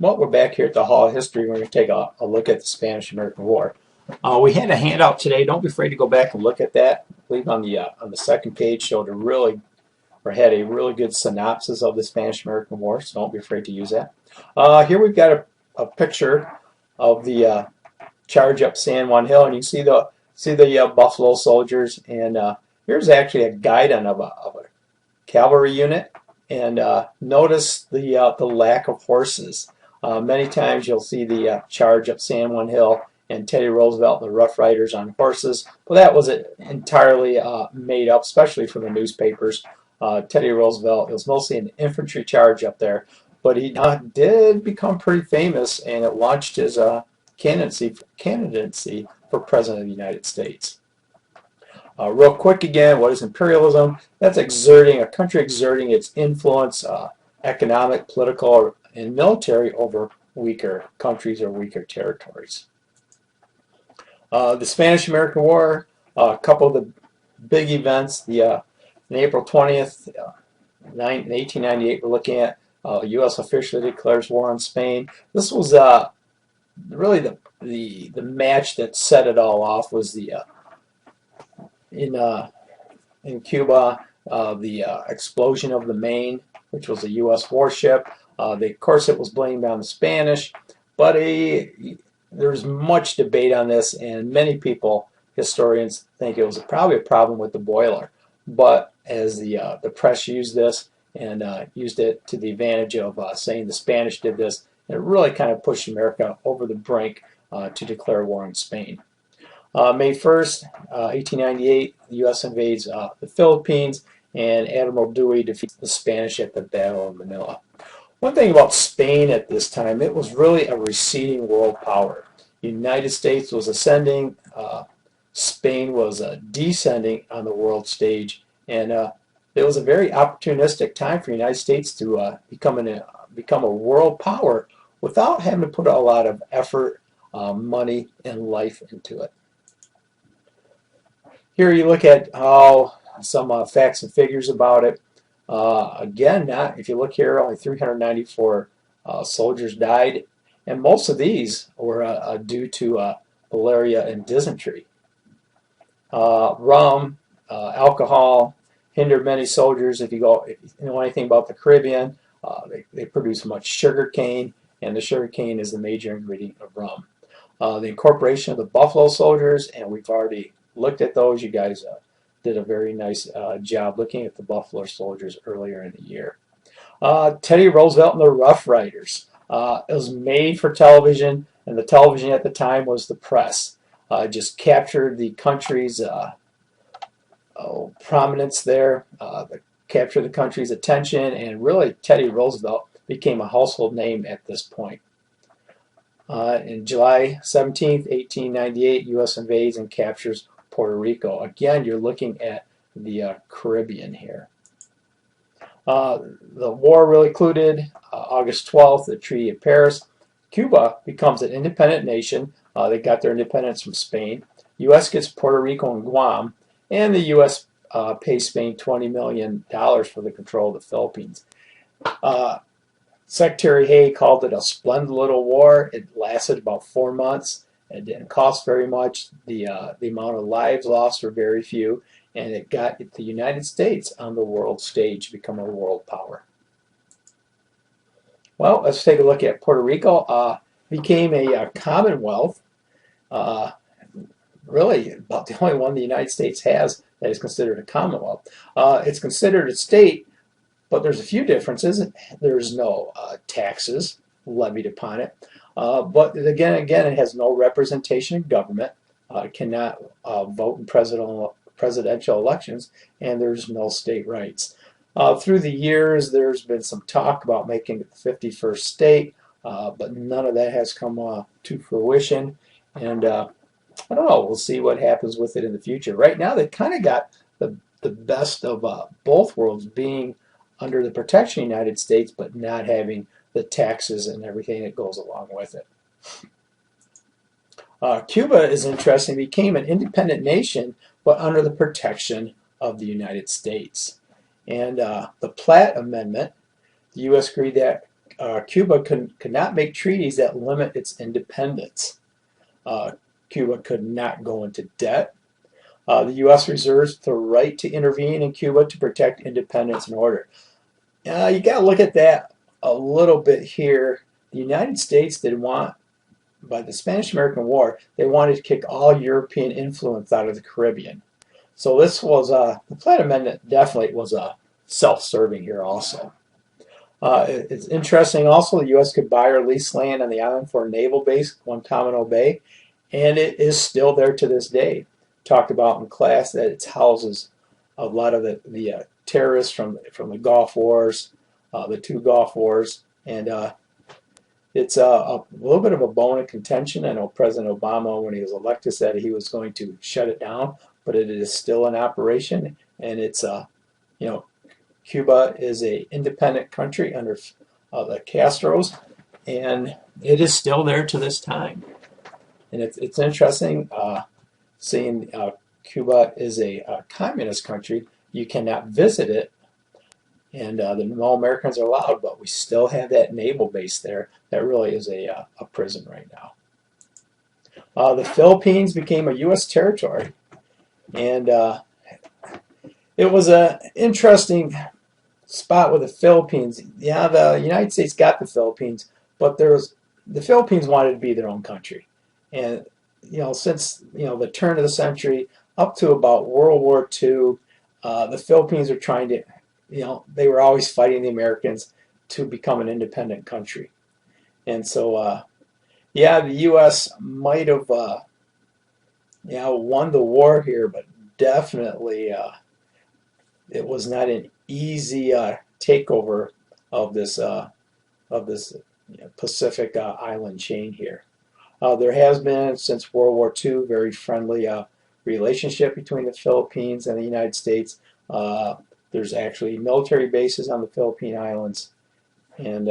Well, we're back here at the Hall of History. We're going to take a look at the Spanish-American War. We had a handout today. Don't be afraid to go back and look at that. I believe on the second page showed had a really good synopsis of the Spanish-American War. So don't be afraid to use that. Here we've got a picture of the charge up San Juan Hill, and you see the Buffalo soldiers. And here's actually a guidon of a cavalry unit. And notice the lack of horses. Many times you'll see the charge up San Juan Hill and Teddy Roosevelt and the Rough Riders on horses. Well, that was entirely made up, especially for the newspapers. Teddy Roosevelt, it was mostly an infantry charge up there, but he did become pretty famous, and it launched his candidacy for President of the United States. Real quick again, what is imperialism? That's a country exerting its influence, economic, political, and military over weaker countries or weaker territories. The Spanish-American War, a couple of the big events. On April 20th, 1898, we're looking at U.S. officially declares war on Spain. This was really the match that set it all off. Was in Cuba, the explosion of the Maine, which was a U.S. warship. Of course, it was blamed on the Spanish, but there's much debate on this, and many people, historians, think it was probably a problem with the boiler. But as the press used this and used it to the advantage of saying the Spanish did this, it really kind of pushed America over the brink to declare war on Spain. May 1st, 1898, the U.S. invades the Philippines, and Admiral Dewey defeats the Spanish at the Battle of Manila. One thing about Spain at this time, it was really a receding world power. The United States was ascending, Spain was descending on the world stage, and it was a very opportunistic time for the United States to become a world power without having to put a lot of effort, money, and life into it. Here you look at some facts and figures about it. Again, if you look here, only 394 soldiers died, and most of these were due to malaria and dysentery. Rum, alcohol hindered many soldiers. If you know anything about the Caribbean, they produce much sugar cane, and the sugar cane is the major ingredient of rum. The incorporation of the Buffalo soldiers, and we've already looked at those. You guys did a very nice job looking at the Buffalo soldiers earlier in the year. Teddy Roosevelt and the Rough Riders. It was made for television, and the television at the time was the press. Just captured the country's prominence there, captured the country's attention, and really Teddy Roosevelt became a household name at this point. In July 17th, 1898, U.S. invades and captures Puerto Rico. Again, you're looking at the Caribbean here. The war really included August 12th, the Treaty of Paris. Cuba becomes an independent nation. They got their independence from Spain. U.S. gets Puerto Rico and Guam, and the U.S. pays Spain $20 million for the control of the Philippines. Secretary Hay called it a splendid little war. It lasted about 4 months. It didn't cost very much. The amount of lives lost were very few, and it got the United States on the world stage to become a world power. Well, let's take a look at Puerto Rico. Became a commonwealth. Really, about the only one the United States has that is considered a commonwealth. It's considered a state, but there's a few differences. There's no taxes levied upon it. But again, it has no representation in government. It cannot vote in presidential elections, and there's no state rights. Through the years, there's been some talk about making it the 51st state, but none of that has come to fruition. And I don't know. We'll see what happens with it in the future. Right now, they kind of got the best of both worlds, being under the protection of the United States, but not having the taxes and everything that goes along with it. Cuba is interesting. It became an independent nation, but under the protection of the United States. And the Platt Amendment, the U.S. agreed that Cuba could not make treaties that limit its independence. Uh, Cuba could not go into debt. The U.S. reserves the right to intervene in Cuba to protect independence and order. You got to look at that a little bit here. The United States did want, by the Spanish-American War, they wanted to kick all European influence out of the Caribbean. So this was the Platt Amendment definitely was self-serving here also. It's interesting also the U.S. could buy or lease land on the island for a naval base, Guantanamo Bay, and it is still there to this day. Talked about in class that it houses a lot of the terrorists from the Gulf Wars, the two Gulf Wars, and it's a little bit of a bone of contention. I know President Obama, when he was elected, said he was going to shut it down, but it is still in operation, and it's you know, Cuba is an independent country under the Castros, and it is still there to this time. And it's interesting seeing Cuba is a communist country. You cannot visit it, and no Americans are allowed, but we still have that naval base there. That really is a prison right now. The Philippines became a U.S. territory, and it was an interesting spot with the Philippines. Yeah, the United States got the Philippines, but the Philippines wanted to be their own country, and since the turn of the century up to about World War II, the Philippines were trying to, they were always fighting the Americans to become an independent country, and so yeah, the U.S. might have won the war here, but definitely it was not an easy takeover of this Pacific island chain here. There has been since World War II very friendly relationship between the Philippines and the United States. There's actually military bases on the Philippine Islands, and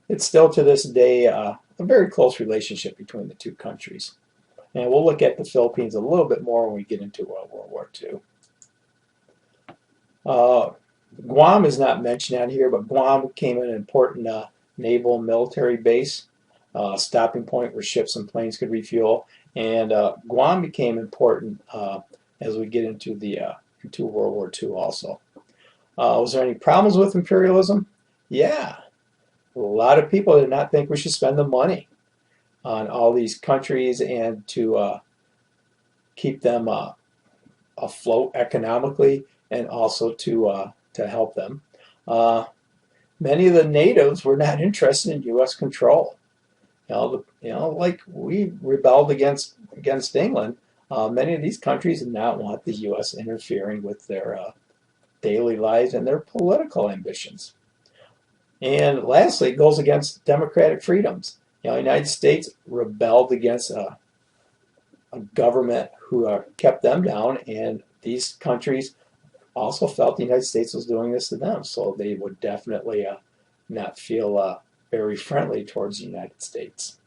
it's still to this day a very close relationship between the two countries. And we'll look at the Philippines a little bit more when we get into World War II. Guam is not mentioned on here, but Guam became an important naval and military base, stopping point where ships and planes could refuel, and Guam became important as we get into into World War II also. Was there any problems with imperialism? Yeah, a lot of people did not think we should spend the money on all these countries and to keep them afloat economically, and also to help them. Many of the natives were not interested in U.S. control. Like we rebelled against England. Many of these countries did not want the U.S. interfering with their daily lives and their political ambitions. And lastly, it goes against democratic freedoms. The United States rebelled against a government who kept them down, and these countries also felt the United States was doing this to them, so they would definitely not feel very friendly towards the United States.